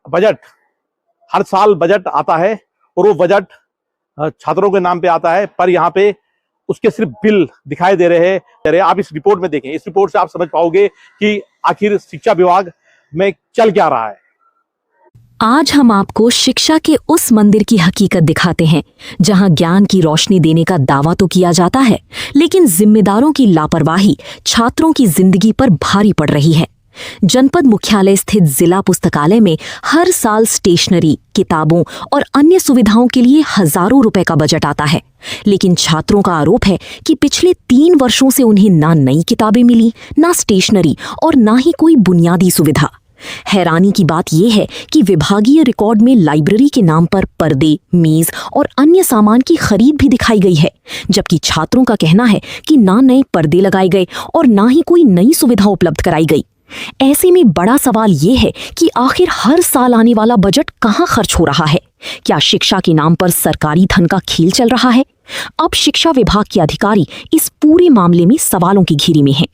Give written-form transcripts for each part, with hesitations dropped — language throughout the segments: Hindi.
बजट हर साल बजट आता है और वो बजट छात्रों के नाम पे आता है, पर यहाँ पे उसके सिर्फ बिल दिखाई दे रहे हैं। आप इस रिपोर्ट में देखें, इस रिपोर्ट से आप समझ पाओगे कि आखिर शिक्षा विभाग में चल क्या रहा है। आज हम आपको शिक्षा के उस मंदिर की हकीकत दिखाते हैं जहां ज्ञान की रोशनी देने का दावा तो किया जाता है, लेकिन जिम्मेदारों की लापरवाही छात्रों की जिंदगी पर भारी पड़ रही है। जनपद मुख्यालय स्थित जिला पुस्तकालय में हर साल स्टेशनरी, किताबों और अन्य सुविधाओं के लिए हजारों रुपए का बजट आता है, लेकिन छात्रों का आरोप है कि पिछले 3 वर्षों से उन्हें ना नई किताबें मिली, ना स्टेशनरी और ना ही कोई बुनियादी सुविधा। हैरानी की बात यह है कि विभागीय रिकॉर्ड में लाइब्रेरी के नाम पर पर्दे, मेज और अन्य सामान की खरीद भी दिखाई गई है, जबकि छात्रों का कहना है कि ना नए पर्दे लगाए गए और ना ही कोई नई सुविधा उपलब्ध कराई गई। ऐसे में बड़ा सवाल ये है कि आखिर हर साल आने वाला बजट कहाँ खर्च हो रहा है? क्या शिक्षा के नाम पर सरकारी धन का खेल चल रहा है? अब शिक्षा विभाग के अधिकारी इस पूरे मामले में सवालों की घेरी में हैं।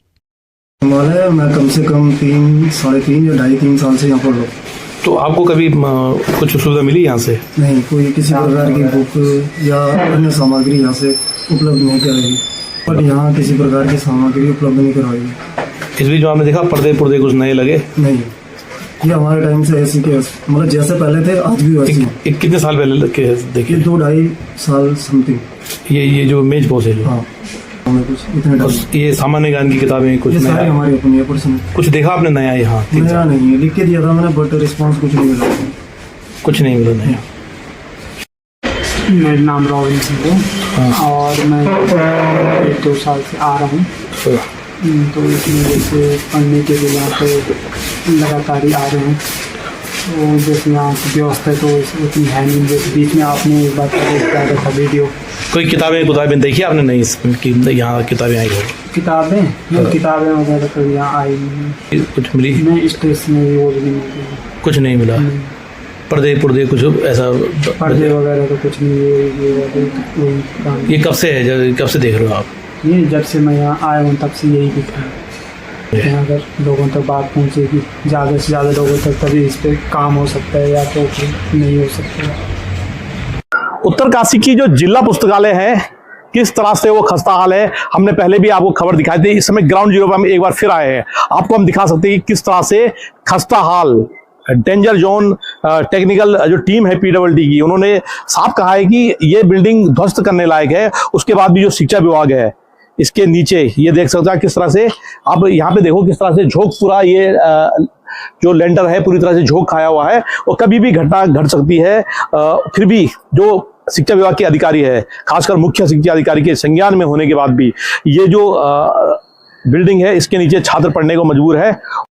मैं कम से कम 3, साढ़े 3 या 2.5-3 साल से यहाँ पढ़ रहा हूँ। तो आपको कभी कुछ सुविधा मिली यहाँ से? नहीं, कोई किसी प्रकार की बुक या अन्य सामग्री यहाँ से उपलब्ध नहीं कराएगी, पर यहाँ किसी प्रकार की सामग्री उपलब्ध नहीं करवाएगी। इस बीच जो आपने देखा पर्दे कुछ नए लगे? नहीं, ये हमारे टाइम से ऐसी के मतलब जैसे पहले थे आज भी वैसे। कितने साल पहले देखिए? 2-2.5 साल समथिंग। ये जो मेज बॉक्स है, हाँ, कुछ इतने ये सामान्य ज्ञान की किताबें कुछ सारी हमारी अपनी है पर्सनल। कुछ देखा आपने नया? यहाँ नया नहीं है, लिख के दिया था मैंने, बट रिस्पॉन्स कुछ नहीं मिला। कुछ नहीं मिला नया। मेरा नाम रोविन सिंह है और मैं 2 साल से आ रहा हूँ। तो इसमें जैसे पढ़ने के लिए यहाँ पे लगातार ही आ रहे हैं, तो जैसे यहाँ की व्यवस्था तो उतनी है नहीं। जैसे बीच में आपने एक बार देखा था वीडियो, कोई किताबें देखी आपने? नहीं, यहाँ किताबें आई हो? किताबें वगैरह तो यहाँ आई नहीं। कुछ मिली? नहीं, स्टेशनरी वो भी नहीं मिली। कुछ नहीं मिला? पर्दे कुछ ऐसा? पर्दे वगैरह तो कुछ नहीं। ये कब से है, कब से देख रहे हो आप? ये जब से मैं यहाँ आया हूँ तब से यही दिख रहा है। अगर लोगों तक बात पहुँचेगी ज़्यादा से ज़्यादा लोगों तक, तभी इस पर काम हो सकता है, या तो नहीं हो सकता है। उत्तरकाशी की जो जिला पुस्तकालय है, किस तरह से वो खस्ता हाल है, हमने पहले भी आपको खबर दिखाई थी। इस समय ग्राउंड जीरो पर हम एक बार फिर आए हैं, आपको हम दिखा सकते हैं कि किस तरह से खस्ता हाल, डेंजर जोन। टेक्निकल जो टीम है पीडब्ल्यूडी की, उन्होंने साफ कहा है कि ये बिल्डिंग ध्वस्त करने लायक है। उसके बाद भी जो शिक्षा विभाग है, इसके नीचे ये देख सकते हैं किस तरह से, अब यहाँ पे देखो किस तरह से झोंक, पूरा ये जो लेंटर है पूरी तरह से झोंक खाया हुआ है और कभी भी घटना घट सकती है। फिर भी जो शिक्षा विभाग के अधिकारी है, खासकर मुख्य शिक्षा अधिकारी के संज्ञान में होने के बाद भी ये जो बिल्डिंग है, इसके नीचे छात्र पढ़ने को मजबूर है।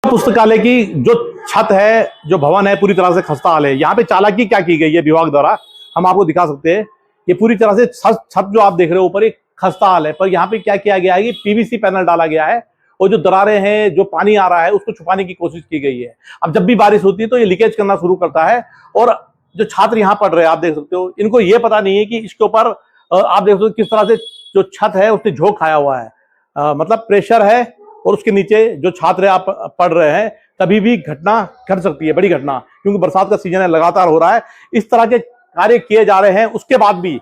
पुस्तकालय की जो छत है, जो भवन है, पूरी तरह से खस्ता हाल है। यहाँ पे चालाकी क्या की गई है विभाग द्वारा, हम आपको दिखा सकते हैं। ये पूरी तरह से छत जो आप देख रहे हो ऊपर, एक खस्ता हाल है, पर यहाँ पे क्या किया गया है कि पीवीसी पैनल डाला गया है और जो दरारें हैं, जो पानी आ रहा है, उसको छुपाने की कोशिश की गई है। अब जब भी बारिश होती है तो ये लीकेज करना शुरू करता है और जो छात्र यहाँ पढ़ रहे हैं, आप देख सकते हो, इनको ये पता नहीं है कि इसके ऊपर आप देख सकते हो किस तरह से जो छत है उसने झोंक खाया हुआ है। मतलब प्रेशर है और उसके नीचे जो छात्र आप पढ़ रहे हैं, कभी भी घटना घट सकती है, बड़ी घटना, क्योंकि बरसात का सीजन है, लगातार हो रहा है। इस तरह के कार्य किए जा रहे हैं, उसके बाद भी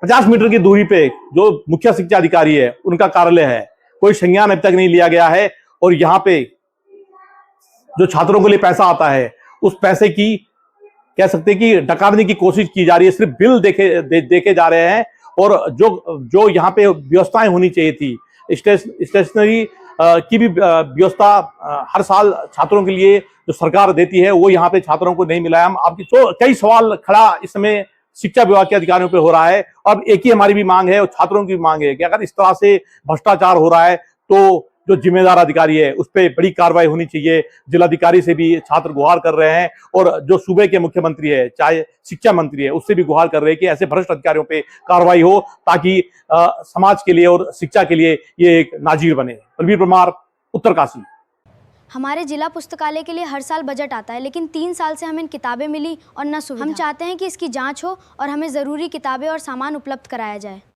50 मीटर की दूरी पे जो मुख्य शिक्षा अधिकारी है, उनका कार्यालय है, कोई संज्ञान अभी तक नहीं लिया गया है। और यहाँ पे जो छात्रों के लिए पैसा आता है, उस पैसे की कह सकते हैं कि डकाने की कोशिश की जा रही है। सिर्फ बिल देखे जा रहे हैं और जो यहाँ पे व्यवस्थाएं होनी चाहिए थी, स्टेशनरी की भी व्यवस्था हर साल छात्रों के लिए जो सरकार देती है, वो यहाँ पे छात्रों को नहीं मिला है। हम आपकी तो कई सवाल खड़ा इस समय शिक्षा विभाग के अधिकारियों पे हो रहा है। अब एक ही हमारी भी मांग है और छात्रों की भी मांग है कि अगर इस तरह से भ्रष्टाचार हो रहा है तो जो जिम्मेदार अधिकारी है उस पर बड़ी कार्रवाई होनी चाहिए। जिलाधिकारी से भी छात्र गुहार कर रहे हैं और जो सूबे के मुख्यमंत्री है, चाहे शिक्षा मंत्री है, उससे भी गुहार कर रहे हैं कि ऐसे भ्रष्ट अधिकारियों पे कार्रवाई हो, ताकि समाज के लिए और शिक्षा के लिए ये एक नाजीर बने। प्रवीर परमार, उत्तरकाशी। हमारे जिला पुस्तकालय के लिए हर साल बजट आता है, लेकिन 3 साल से हमें किताबें मिली और न सुविधा। हम चाहते हैं कि इसकी जांच हो और हमें ज़रूरी किताबें और सामान उपलब्ध कराया जाए।